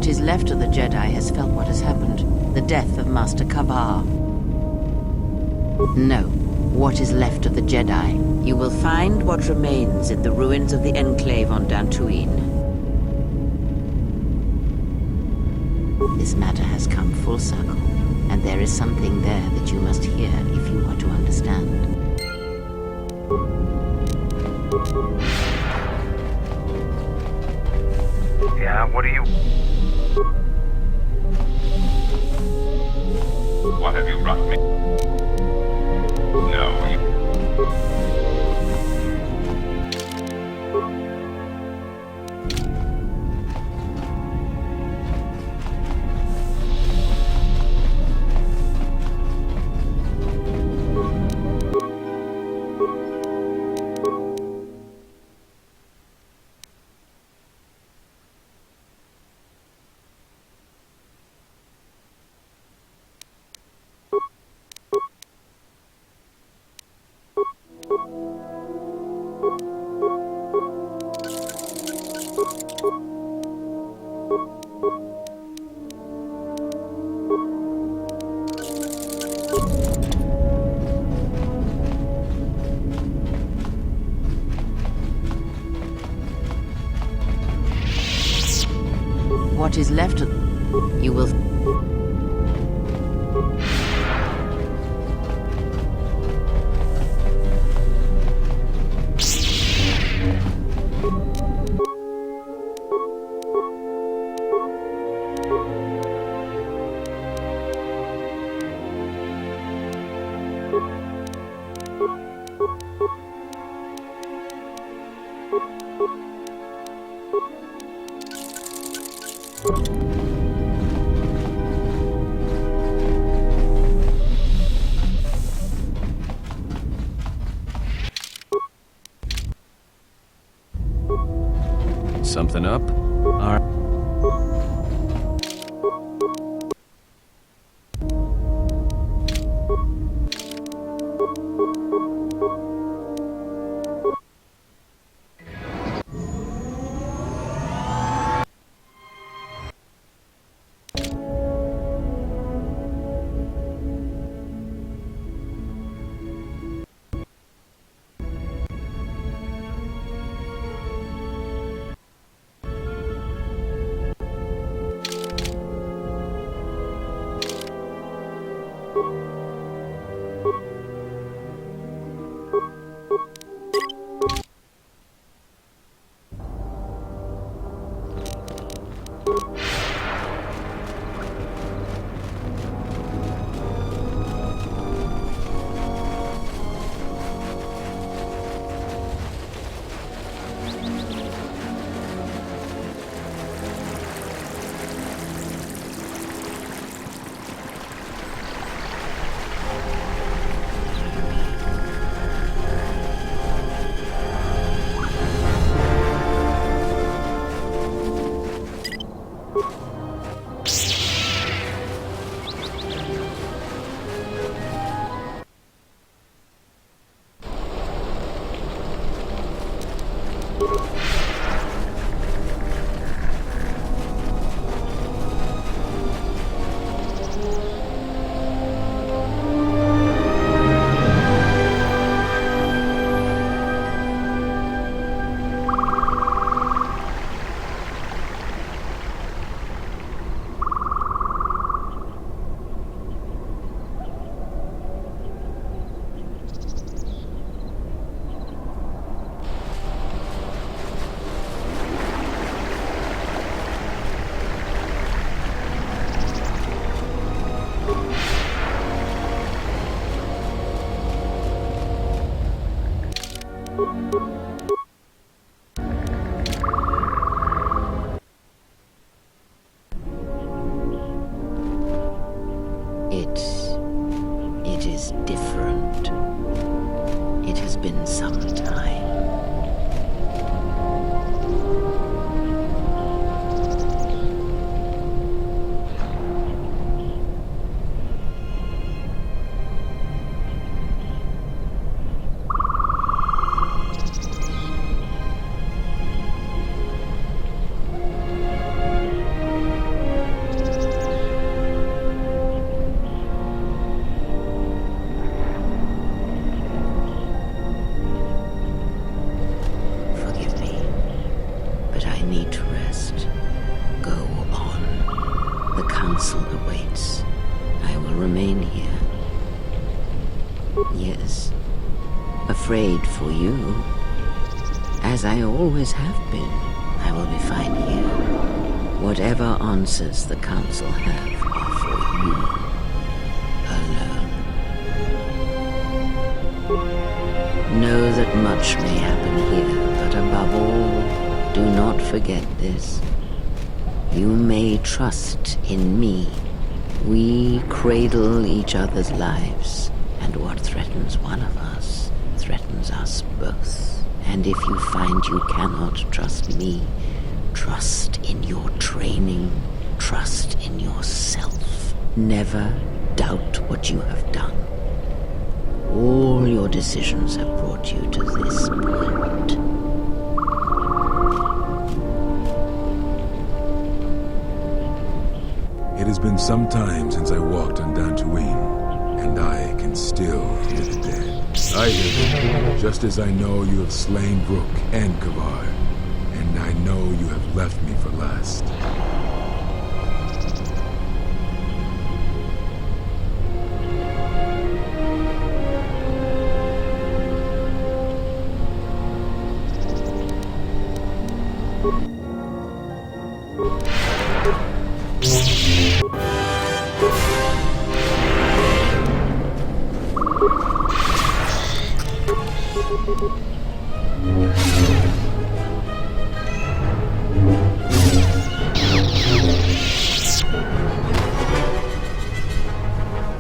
What is left of the Jedi has felt what has happened. The death of Master Kabar. No. What is left of the Jedi? You will find what remains in the ruins of the Enclave on Dantooine. This matter has come full circle, and there is something there that you must hear if you are to understand. Yeah, what do you... What have you brought me? No, you... What is left of... You will... Something up? It is different. It has been some time. remain here. Yes, afraid for you. As I always have been, I will be fine here. Whatever answers the Council have are for you alone. Know that much may happen here, but above all, do not forget this. You may trust in me. We cradle each other's lives, and what threatens one of us threatens us both. And if you find you cannot trust me, trust in your training, trust in yourself. Never doubt what you have done. All your decisions have brought you to this point. It has been some time since I walked on Dantooine, and I can still hear the dead. I hear them, just as I know you have slain Brook and Kavar, and I know you have left me for last.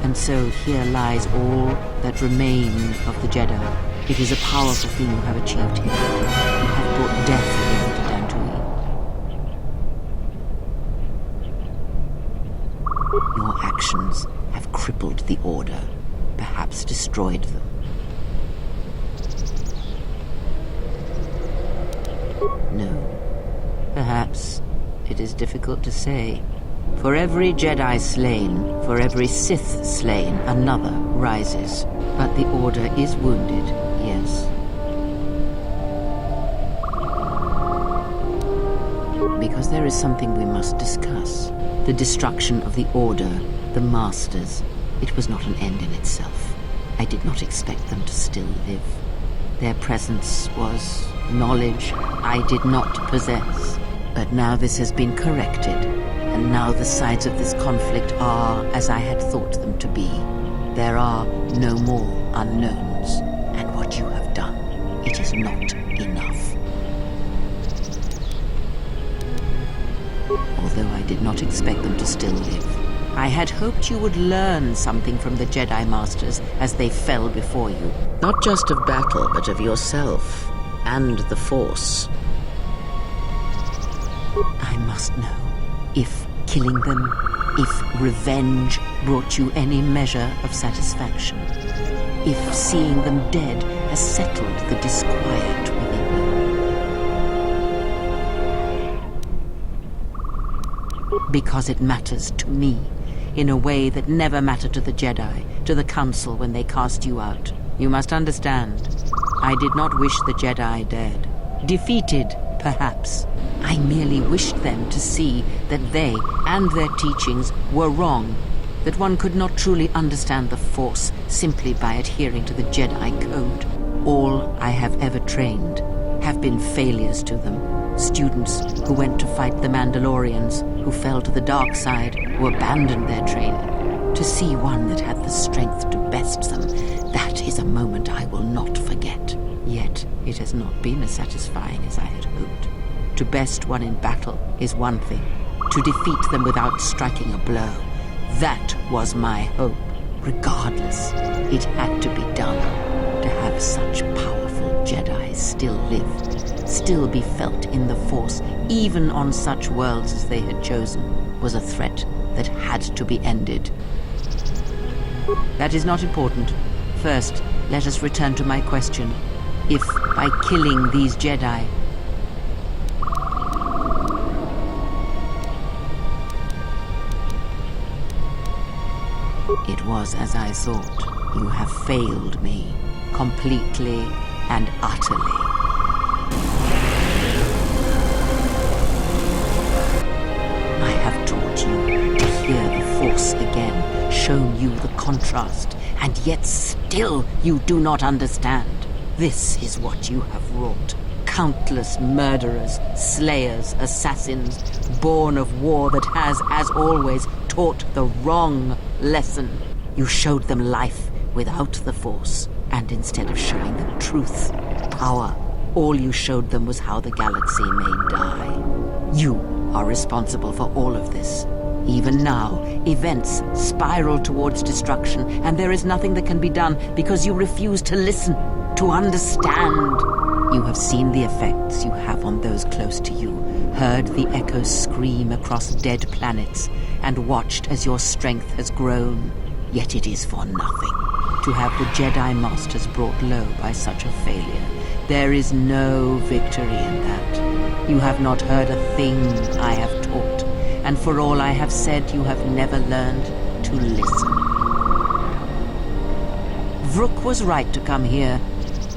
And so here lies all that remain of the Jedi. It is a powerful thing you have achieved here. You have brought death into Dantooine. Your actions have crippled the Order, perhaps destroyed them. No. Perhaps it is difficult to say. For every Jedi slain, for every Sith slain, another rises. But the Order is wounded, yes. Because there is something we must discuss. The destruction of the Order, the Masters. It was not an end in itself. I did not expect them to still live. Their presence was knowledge I did not possess. But now this has been corrected, and now the sides of this conflict are as I had thought them to be. There are no more unknowns, and what you have done, it is not enough. Although I did not expect them to still live, I had hoped you would learn something from the Jedi Masters as they fell before you. Not just of battle, but of yourself and the Force. I must know if killing them, if revenge brought you any measure of satisfaction. If seeing them dead has settled the disquiet within you. Because it matters to me in a way that never mattered to the Jedi, to the Council when they cast you out. You must understand, I did not wish the Jedi dead. Defeated, perhaps. I merely wished them to see that they and their teachings were wrong, that one could not truly understand the Force simply by adhering to the Jedi Code. All I have ever trained have been failures to them. Students who went to fight the Mandalorians, who fell to the dark side, who abandoned their training. To see one that had the strength to best them, that is a moment I will not forget. Yet it has not been as satisfying as I had hoped. To best one in battle is one thing. To defeat them without striking a blow, that was my hope. Regardless, it had to be done. To have such powerful Jedi still live, still be felt in the Force, even on such worlds as they had chosen, was a threat that had to be ended. That is not important. First, let us return to my question. If, by killing these Jedi, it was as I thought. You have failed me, completely and utterly. I have taught you to here the Force again, shown you the contrast, and yet still you do not understand. This is what you have wrought. Countless murderers, slayers, assassins, born of war that has, as always, taught the wrong lesson. You showed them life without the Force, and instead of showing them truth, power, all you showed them was how the galaxy may die. You are responsible for all of this. Even now, events spiral towards destruction, and there is nothing that can be done because you refuse to listen, to understand. You have seen the effects you have on those close to you, heard the echoes scream across dead planets, and watched as your strength has grown. Yet it is for nothing. To have the Jedi Masters brought low by such a failure, there is no victory in that. You have not heard a thing I have taught, and for all I have said, you have never learned to listen. Vrook was right to come here,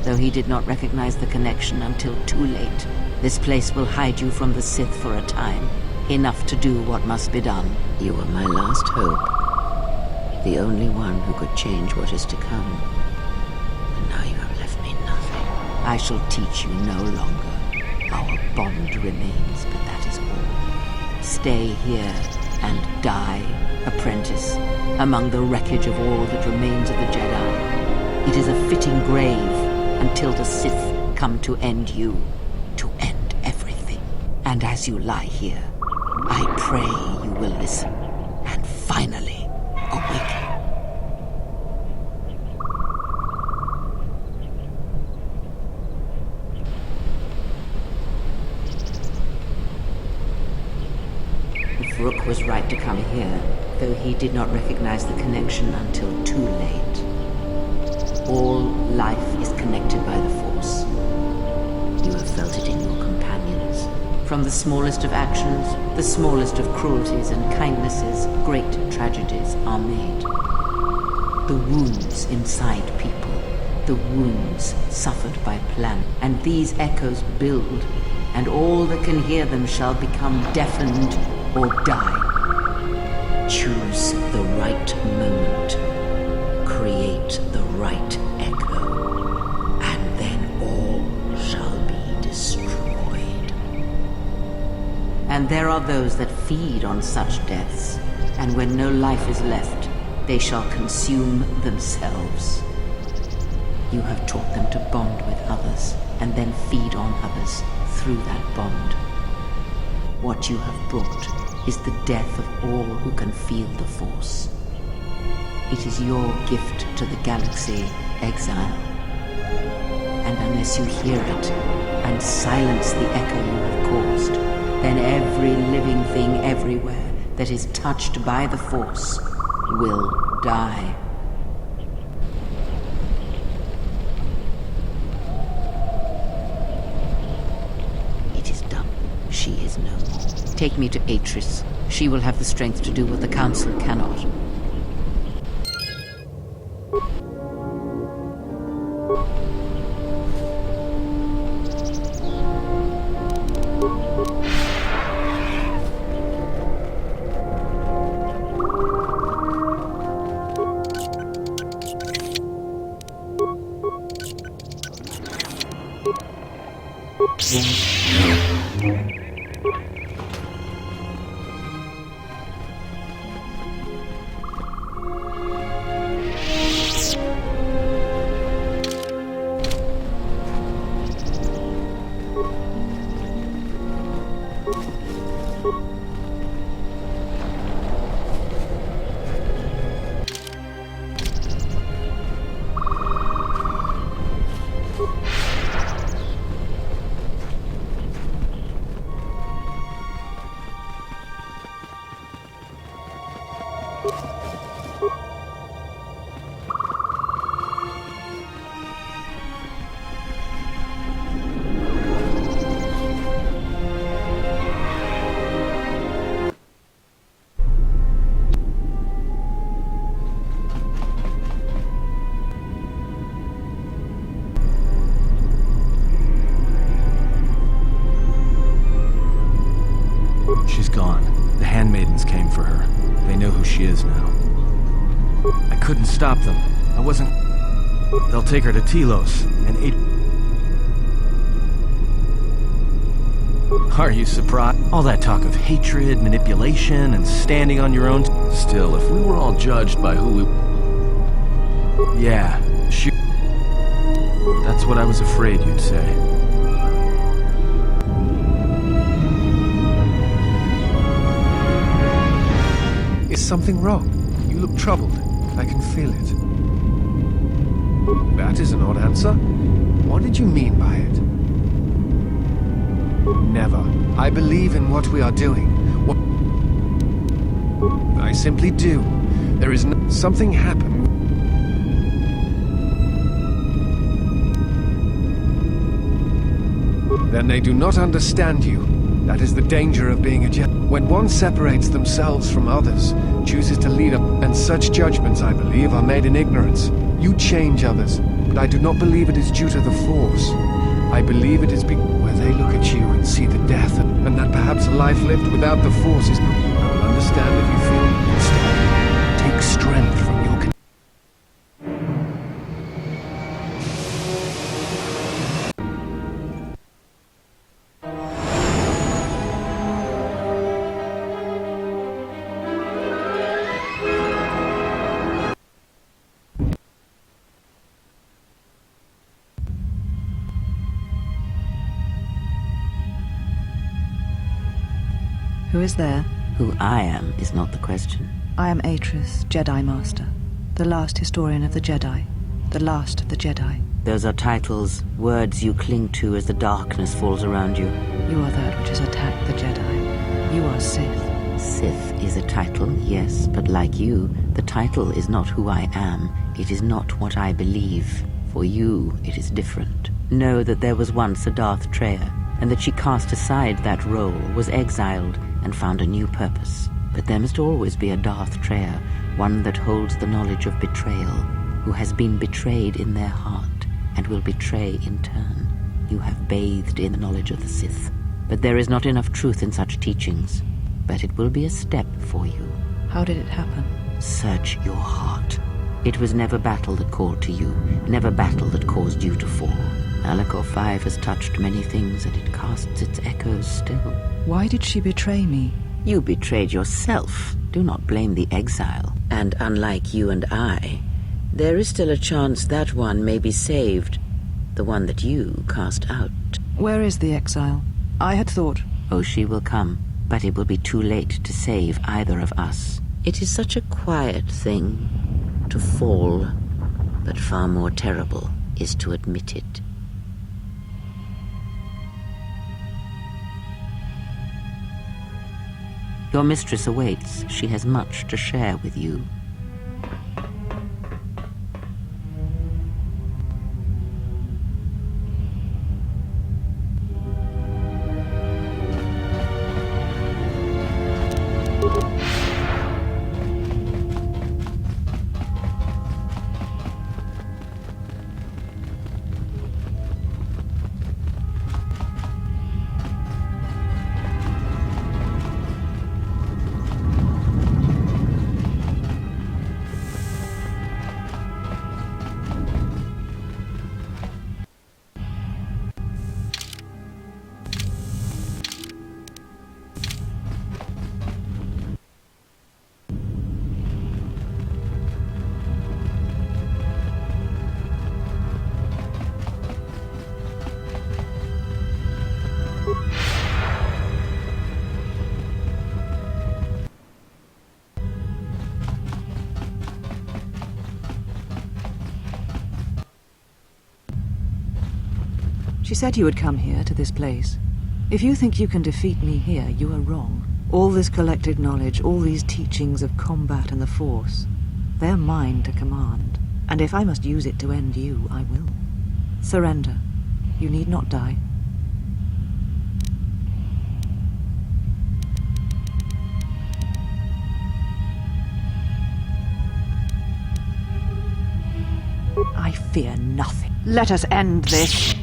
though he did not recognize the connection until too late. This place will hide you from the Sith for a time, enough to do what must be done. You were my last hope, the only one who could change what is to come. And now you have left me nothing. I shall teach you no longer. Our bond remains, but that is all. Stay here and die, apprentice, among the wreckage of all that remains of the Jedi. It is a fitting grave until the Sith come to end you, to end everything. And as you lie here, I pray you will listen and finally awaken. Vrook was right to come here, though he did not recognize the connection until too late. All life is connected by the Force. You have felt it in your companions. From the smallest of actions, the smallest of cruelties and kindnesses, great tragedies are made. The wounds inside people, the wounds suffered by plan, and these echoes build, and all that can hear them shall become deafened or die. Choose the right moment. Create the right echo, and then all shall be destroyed. And there are those that feed on such deaths, and when no life is left, they shall consume themselves. You have taught them to bond with others, and then feed on others through that bond. What you have brought is the death of all who can feel the Force. It is your gift to the galaxy, exile. And unless you hear it and silence the echo you have caused, then every living thing everywhere that is touched by the Force will die. It is done. She is no more. Take me to Atris. She will have the strength to do what the Council cannot. couldn't stop them. I wasn't... They'll take her to Telos, and Are you surprised? All that talk of hatred, manipulation, and standing on your own... Still, if we were all judged by who we... Yeah, shoot. That's what I was afraid you'd say. Is something wrong? You look troubled. I can feel it. That is an odd answer. What did you mean by it? Never. I believe in what we are doing. What I simply do. There is something happened. Then they do not understand you. That is the danger of being a Jedi. When one separates themselves from others, chooses to lead up, and such judgments, I believe, are made in ignorance. You change others, but I do not believe it is due to the Force. I believe it is where they look at you and see the death, and that perhaps a life lived without the Force is... I will understand if you feel instead. Take strength from your... Who is there? Who I am is not the question. I am Atris, Jedi Master. The last historian of the Jedi. The last of the Jedi. Those are titles, words you cling to as the darkness falls around you. You are that which has attacked the Jedi. You are Sith. Sith is a title, yes, but like you, the title is not who I am. It is not what I believe. For you, it is different. Know that there was once a Darth Traya, and that she cast aside that role, was exiled, and found a new purpose. But there must always be a Darth Traya, one that holds the knowledge of betrayal, who has been betrayed in their heart, and will betray in turn. You have bathed in the knowledge of the Sith. But there is not enough truth in such teachings. But it will be a step for you. How did it happen? Search your heart. It was never battle that called to you, never battle that caused you to fall. Malachor 5 has touched many things, and it casts its echoes still. Why did she betray me? You betrayed yourself. Do not blame the exile. And unlike you and I, there is still a chance that one may be saved. The one that you cast out. Where is the exile? I had thought... Oh, she will come, but it will be too late to save either of us. It is such a quiet thing to fall, but far more terrible is to admit it. Your mistress awaits. She has much to share with you. She said you would come here, to this place. If you think you can defeat me here, you are wrong. All this collected knowledge, all these teachings of combat and the Force, they're mine to command. And if I must use it to end you, I will. Surrender. You need not die. I fear nothing. Let us end this.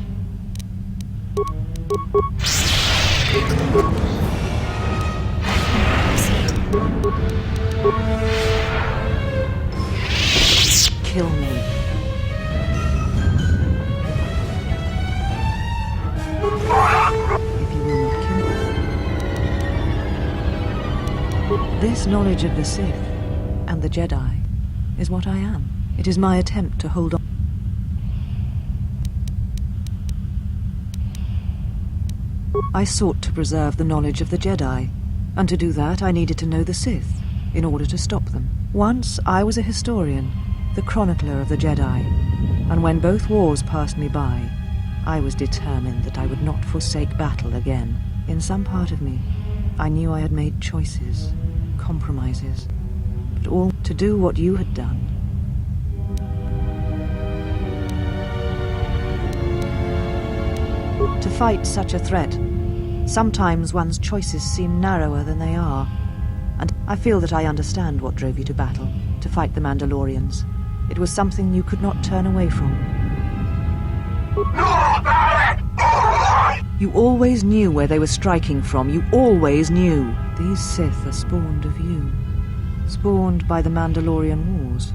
kill me. If you will not kill me. This knowledge of the Sith and the Jedi is what I am. It is my attempt to hold on. I sought to preserve the knowledge of the Jedi, and to do that I needed to know the Sith in order to stop them. Once I was a historian, the chronicler of the Jedi, and when both wars passed me by, I was determined that I would not forsake battle again. In some part of me, I knew I had made choices, compromises, but all to do what you had done. To fight such a threat, sometimes one's choices seem narrower than they are, and I feel that I understand what drove you to battle, to fight the Mandalorians. It was something you could not turn away from. You always knew where they were striking from. You always knew. These Sith are spawned of you. Spawned by the Mandalorian Wars.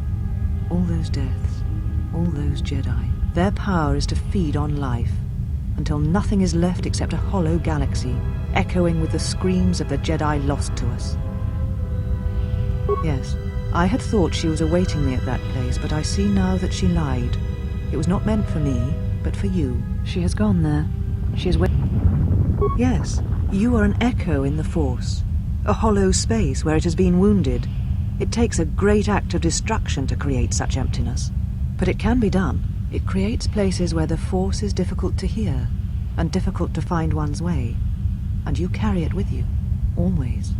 All those deaths. All those Jedi. Their power is to feed on life, until nothing is left except a hollow galaxy, echoing with the screams of the Jedi lost to us. Yes, I had thought she was awaiting me at that place, but I see now that she lied. It was not meant for me, but for you. She has gone there. She is Yes, you are an echo in the Force. A hollow space where it has been wounded. It takes a great act of destruction to create such emptiness. But it can be done. It creates places where the Force is difficult to hear, and difficult to find one's way. And you carry it with you, always.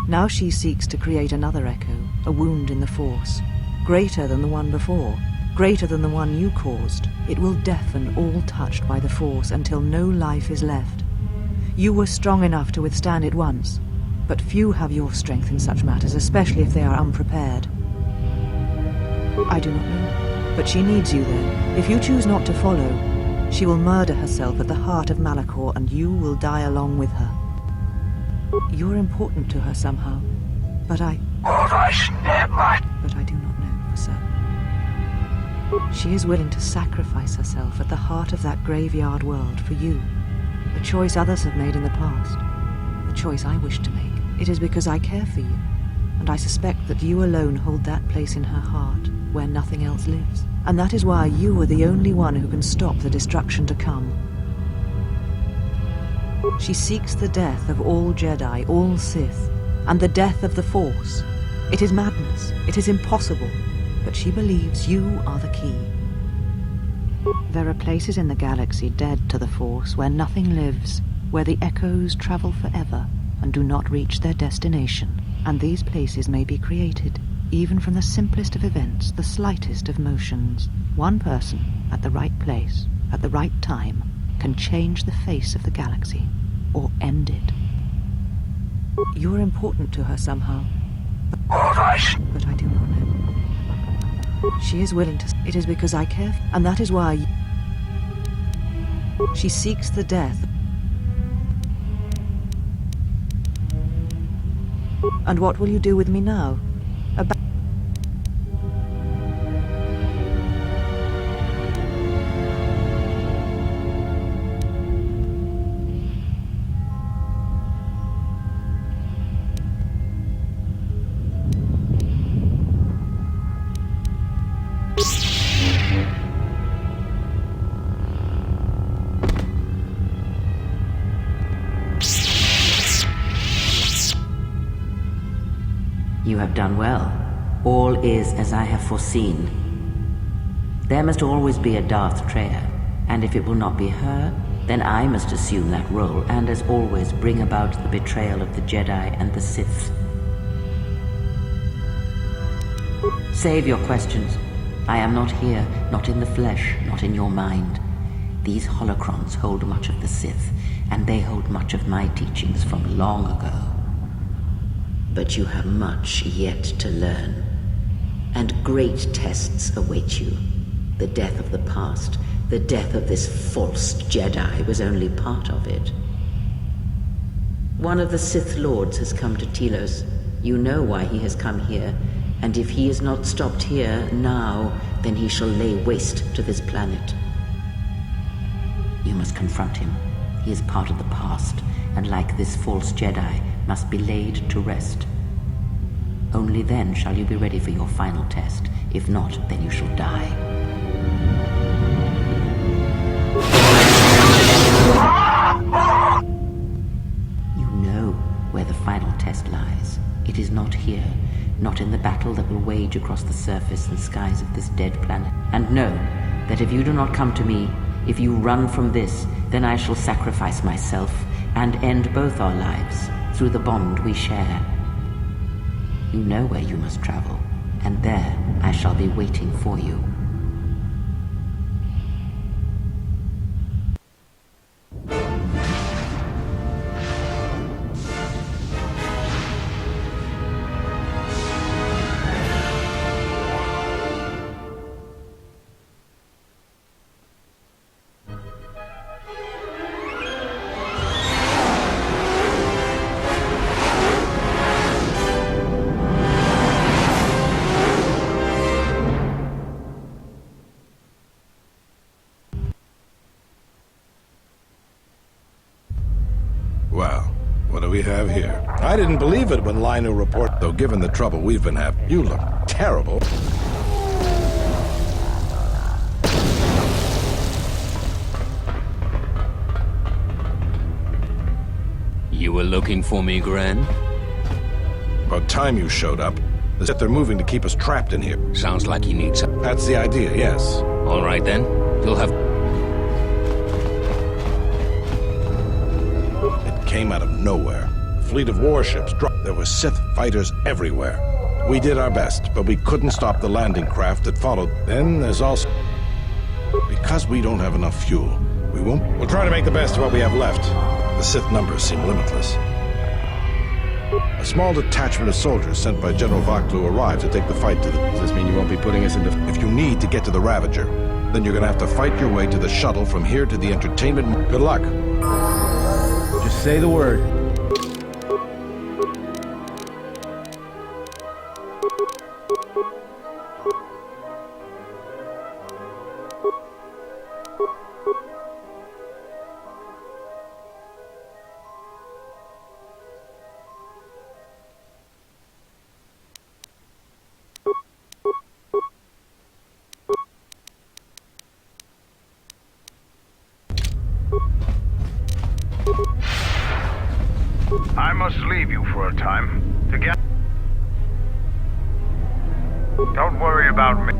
Now she seeks to create another echo, a wound in the Force, greater than the one before, greater than the one you caused. It will deafen all touched by the Force until no life is left. You were strong enough to withstand it once, but few have your strength in such matters, especially if they are unprepared. I do not know, but she needs you there. If you choose not to follow, she will murder herself at the heart of Malachor, and you will die along with her. You're important to her somehow, but I do not know for certain. She is willing to sacrifice herself at the heart of that graveyard world for you, a choice others have made in the past, a choice I wish to make. It is because I care for you, and I suspect that you alone hold that place in her heart where nothing else lives. And that is why you are the only one who can stop the destruction to come. She seeks the death of all Jedi, all Sith, and the death of the Force. It is madness. It is impossible. But she believes you are the key. There are places in the galaxy dead to the Force where nothing lives, where the echoes travel forever and do not reach their destination. And these places may be created, even from the simplest of events, the slightest of motions. One person, at the right place, at the right time, can change the face of the galaxy, or end it. You're important to her somehow, but I do not know. She is willing to. It is because I care, and that is why she seeks the death. And what will you do with me now? You have done well. All is as I have foreseen. There must always be a Darth Traya, and if it will not be her, then I must assume that role, and as always bring about the betrayal of the Jedi and the Sith. Save your questions. I am not here, not in the flesh, not in your mind. These holocrons hold much of the Sith, and they hold much of my teachings from long ago. But you have much yet to learn, and great tests await you. The death of the past, the death of this false Jedi was only part of it. One of the Sith Lords has come to Telos, You know why he has come here, and if he is not stopped here now, then he shall lay waste to this planet. You must confront him. He is part of the past, and like this false Jedi, must be laid to rest. Only then shall you be ready for your final test. If not, then you shall die. You know where the final test lies. It is not here, not in the battle that will wage across the surface and skies of this dead planet. And know that if you do not come to me, if you run from this, then I shall sacrifice myself and end both our lives through the bond we share. You know where you must travel, and there I shall be waiting for you. Well, what do we have here? I didn't believe it when Linu reported, though given the trouble we've been having. You look terrible. You were looking for me, Gren? About time you showed up. The Sith are moving to keep us trapped in here. Sounds like you need some. That's the idea, yes. All right then. You'll have... It came out of nowhere. A fleet of warships dropped. There were Sith fighters everywhere. We did our best, but we couldn't stop the landing craft that followed. Then there's also... Because we don't have enough fuel, we won't... We'll try to make the best of what we have left. The Sith numbers seem limitless. A small detachment of soldiers sent by General Vaklu arrived to take the fight to the... Does this mean you won't be putting us into... If you need to get to the Ravager, then you're gonna have to fight your way to the shuttle from here to the entertainment... Good luck. Just say the word. I must leave you for a time to get... Don't worry about me.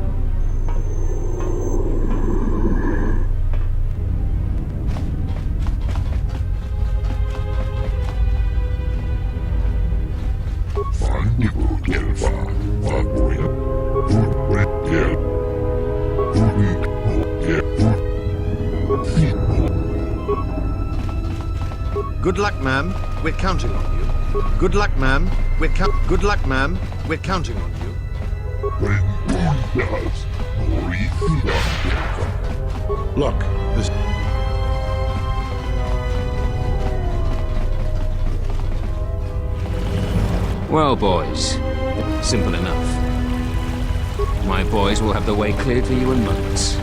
Good luck, ma'am. We're counting on you. Good luck, ma'am. Good luck, ma'am. We're counting on you. Look, this... Well, boys. Simple enough. My boys will have the way cleared for you in months.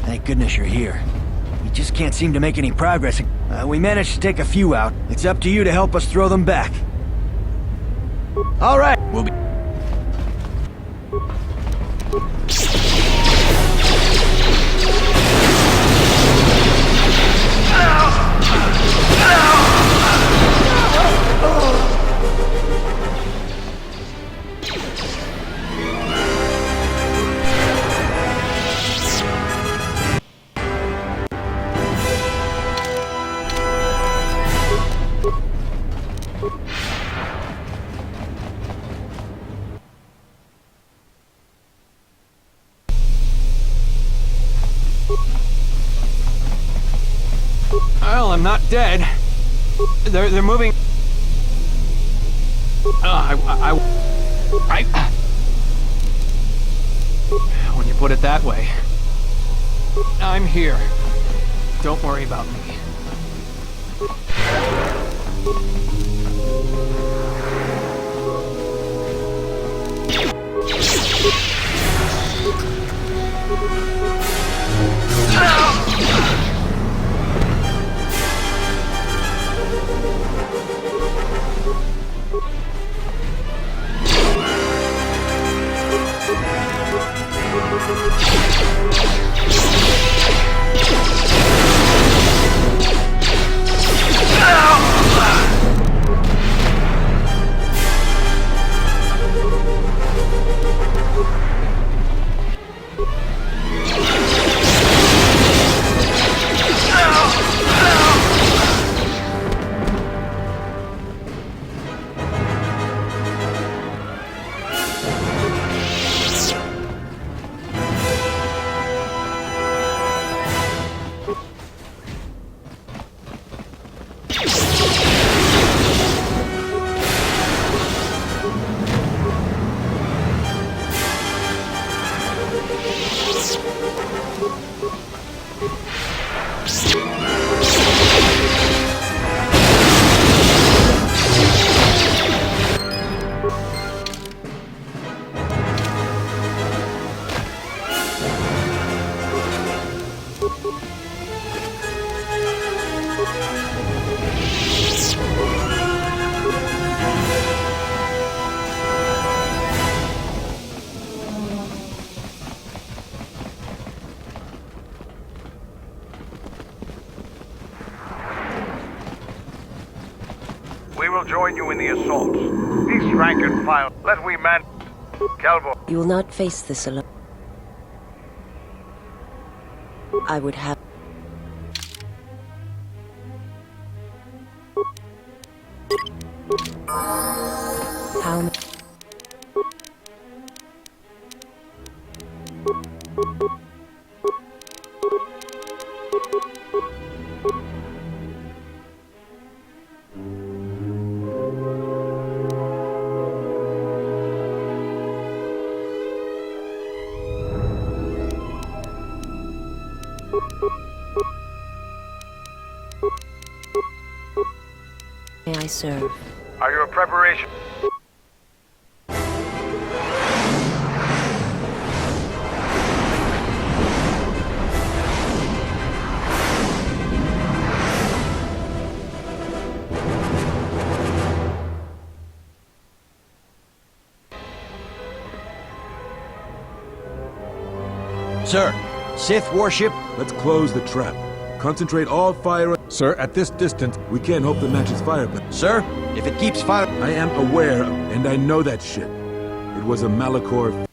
Thank goodness you're here. We just can't seem to make any progress. We managed to take a few out. It's up to you to help us throw them back. All right, we'll be... I'm not dead. They're moving. When you put it that way, I'm here. Don't worry about me. We will join you in the assault. These rank and file. Let we man... Calvo. You will not face this alone. I would have... How many... may I serve? Are your preparations... Sir, Sith warship. Let's close the trap. Concentrate all fire... Sir, at this distance, we can't hope the matches fire, but... Sir, if it keeps firing... I am aware, and I know that shit. It was a Malachor...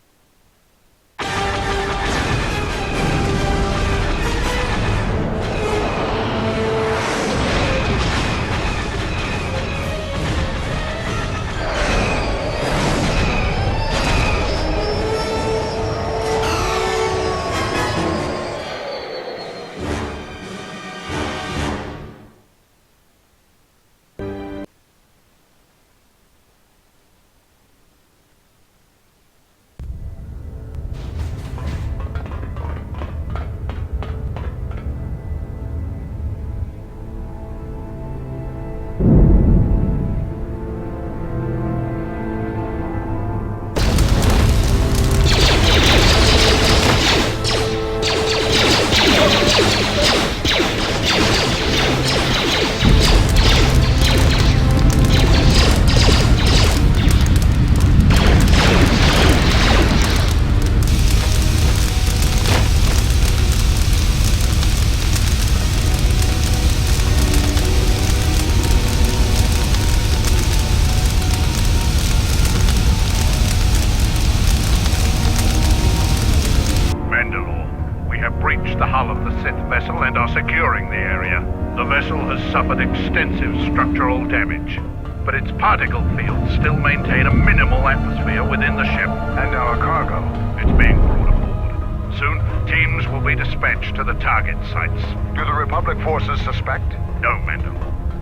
and are securing the area. The vessel has suffered extensive structural damage, but its particle fields still maintain a minimal atmosphere within the ship. And our cargo. It's being brought aboard. Soon, teams will will be dispatched to the target sites. Do the Republic forces suspect? No, Mendel.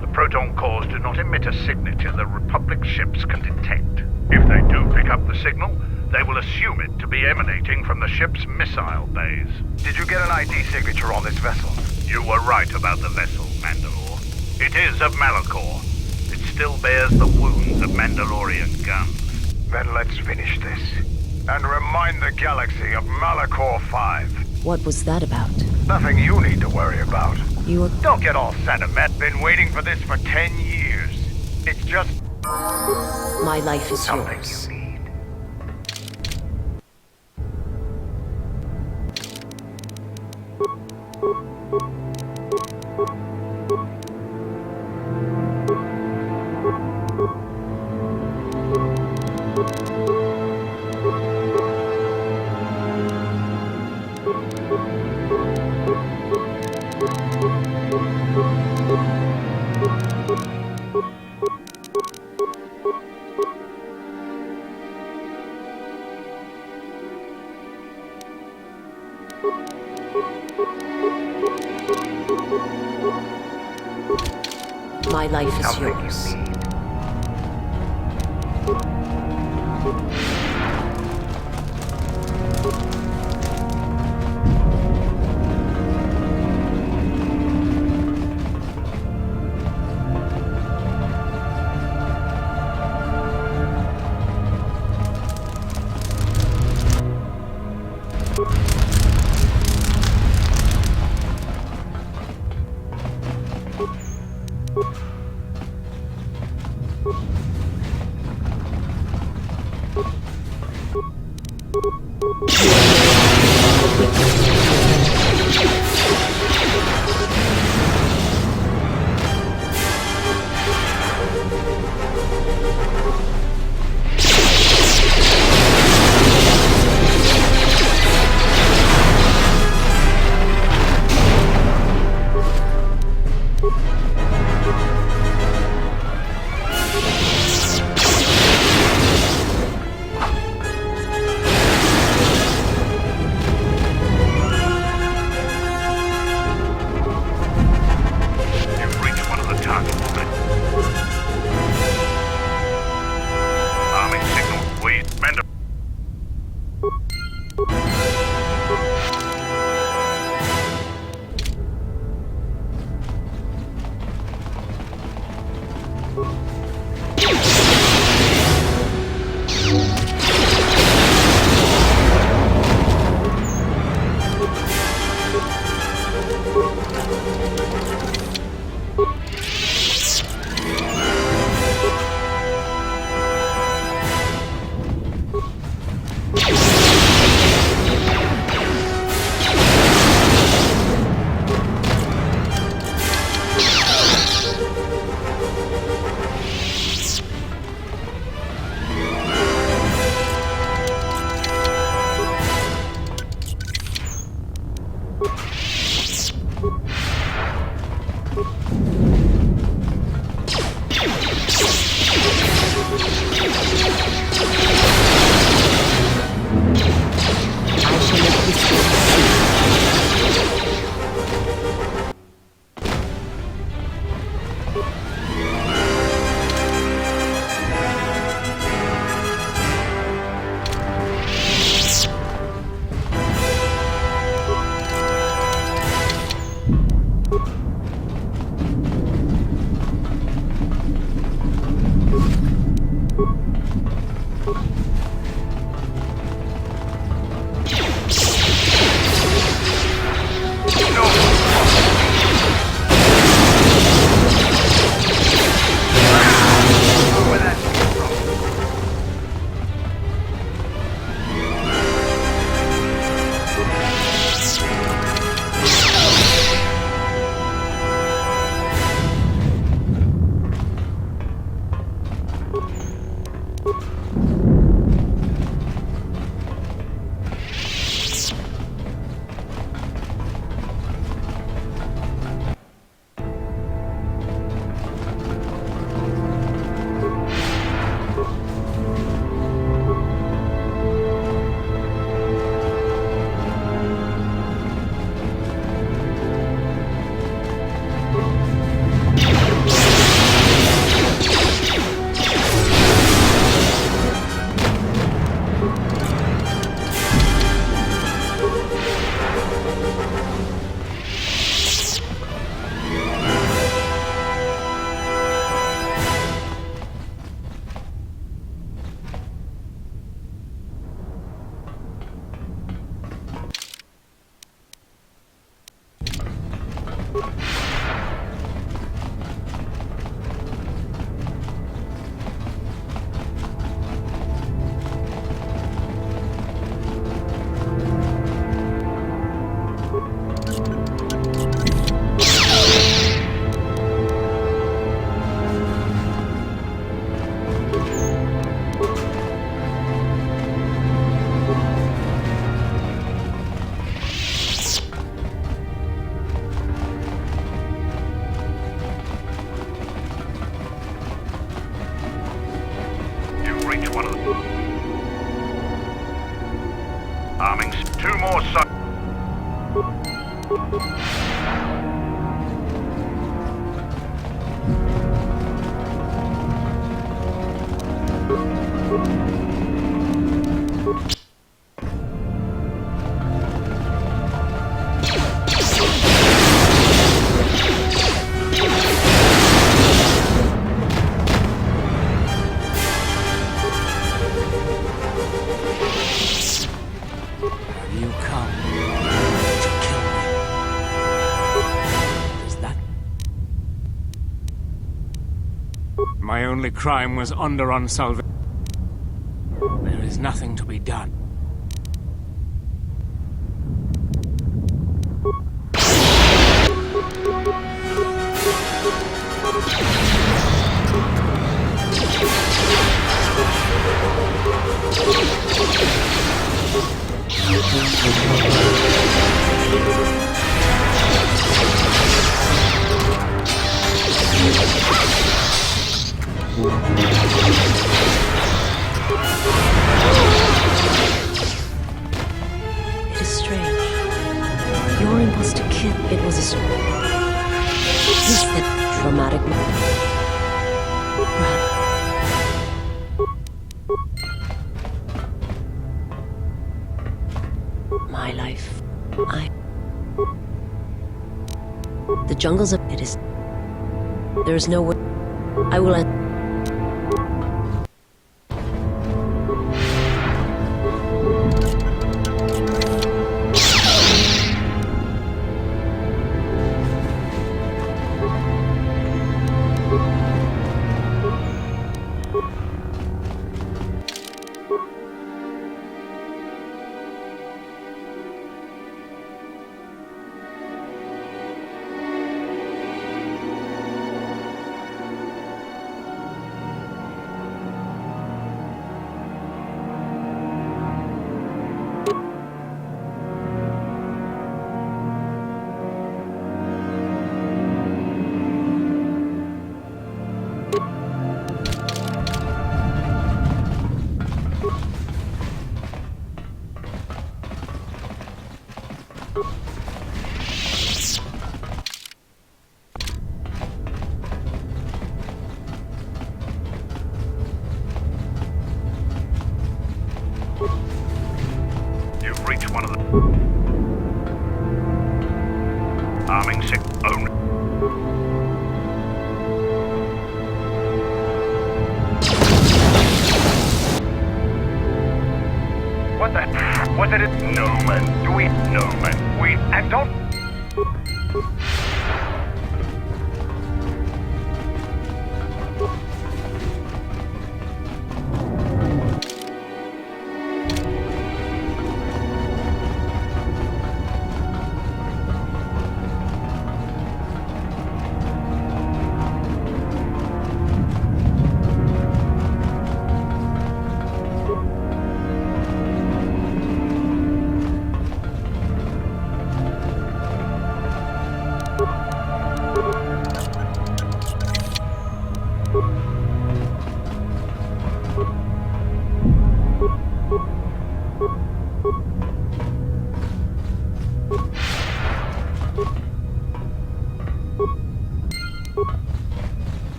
The proton cores do not emit a signature the Republic ships can detect. If they do pick up the signal, they will assume it to be emanating from the ship's missile bays. Did you get an ID signature on this vessel? You were right about the vessel, Mandalore. It is of Malachor. It still bears the wounds of Mandalorian guns. Then let's finish this. And remind the galaxy of Malachor 5. What was that about? Nothing you need to worry about. You were... Don't get all sentimental. Been waiting for this for 10 years. It's just... My life is something yours. you need. My life is yours. Arming 2 more My only crime was under unsalvaged. There is nothing to be done. It is strange. Your impulse to kill, it was a this that traumatic my life. The jungles of it is. There is no way. I will.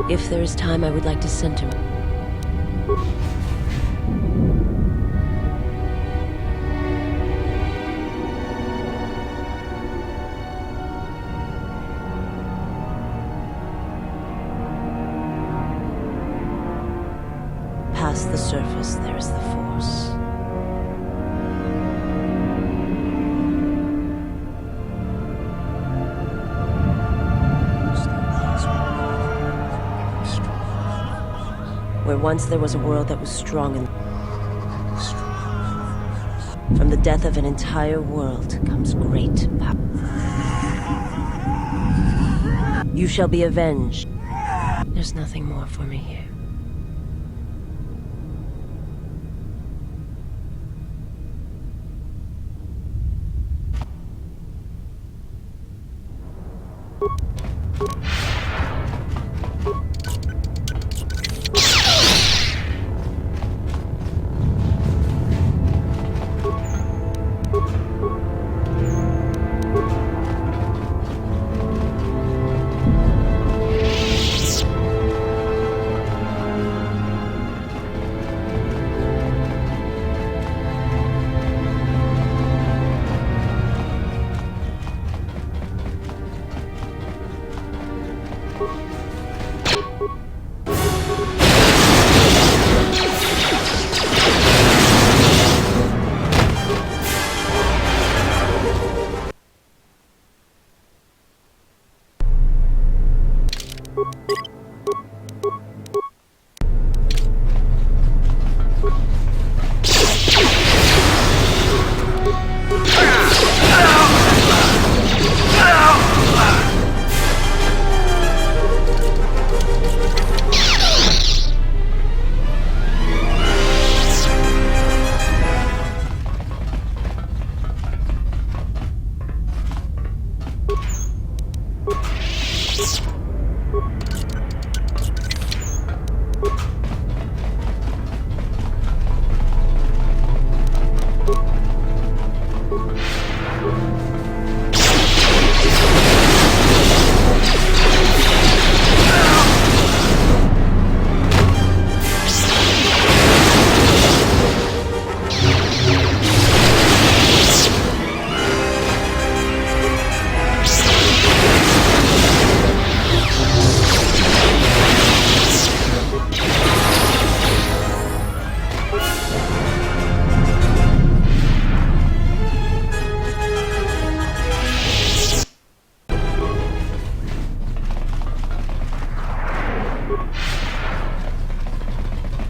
If there is time, I would like to center. Past the surface, there is the Force. Where once there was a world that was strong and... From the death of an entire world comes great power. You shall be avenged. There's nothing more for me here.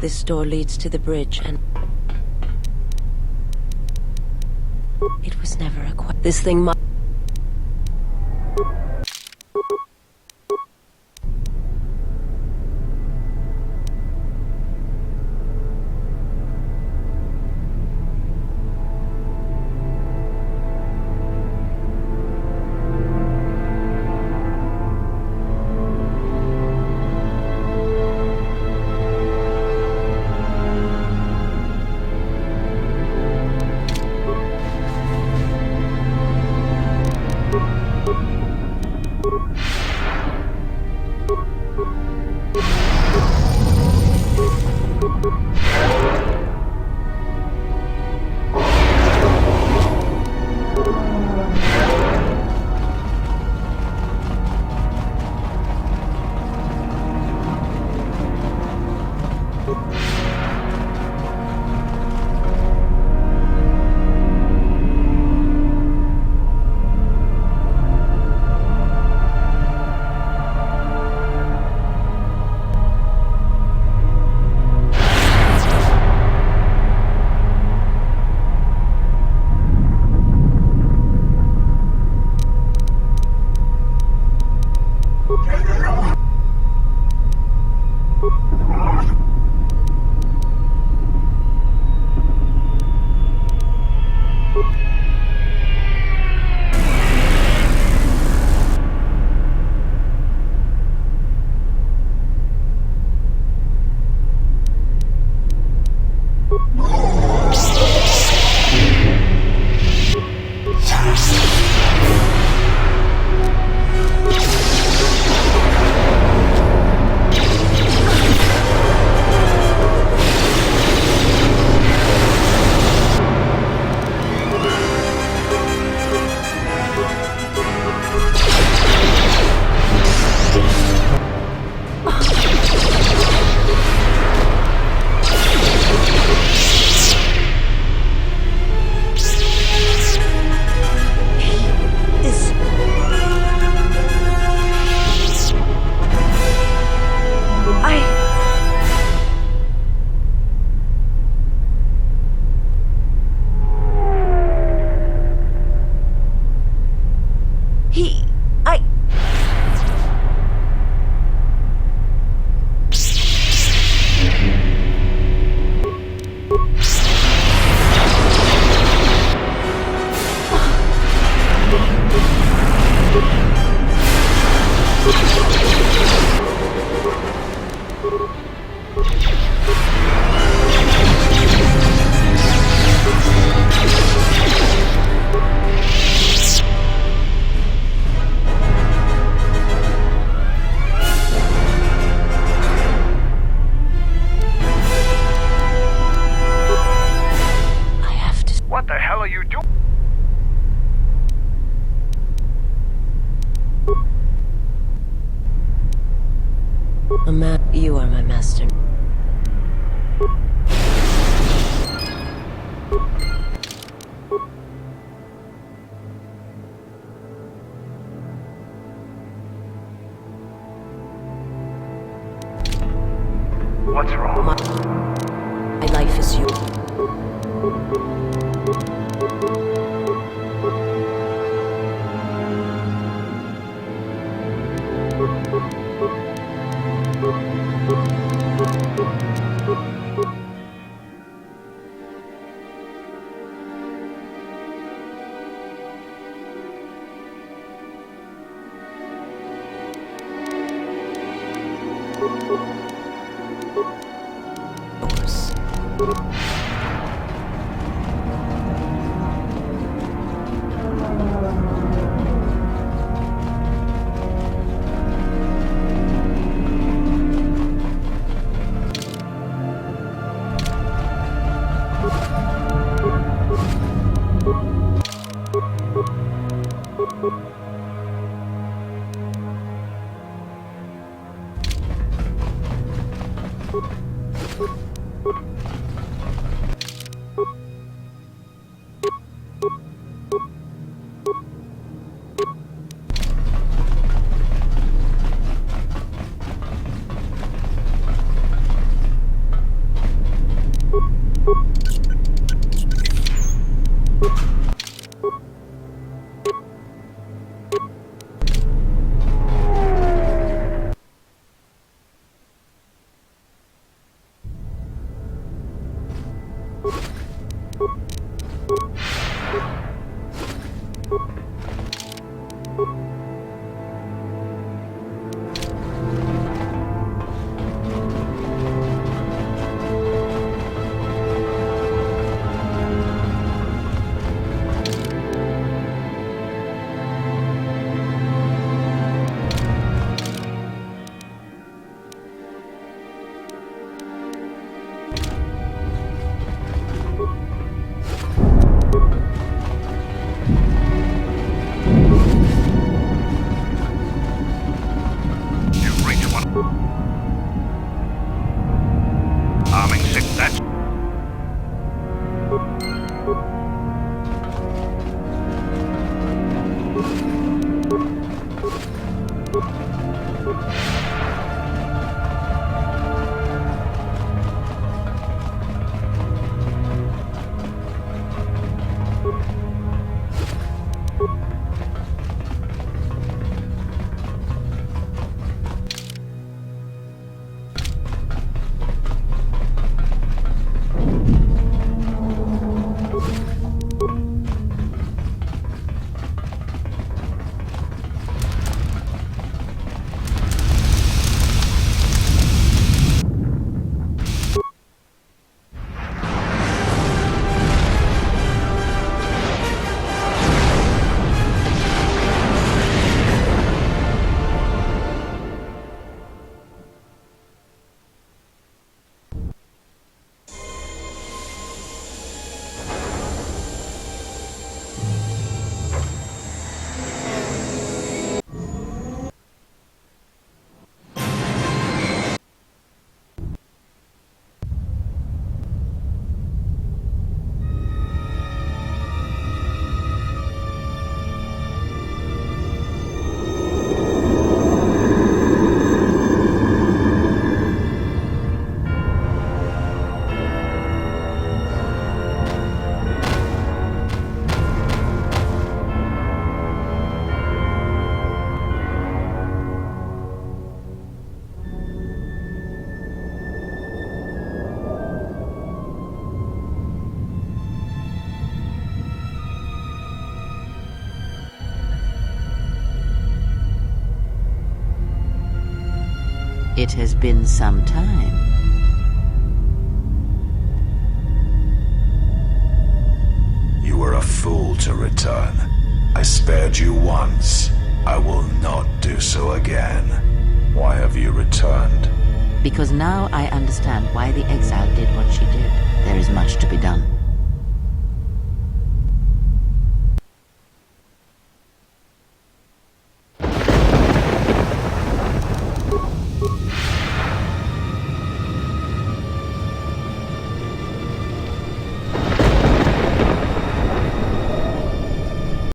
This door leads to the bridge, and... It was never acquired. This thing must... What the hell are you doing? You are my master. What's wrong? My life is yours. It has been some time. You were a fool to return. I spared you once. I will not do so again. Why have you returned? Because now I understand why the exile did what she did. There is much to be done.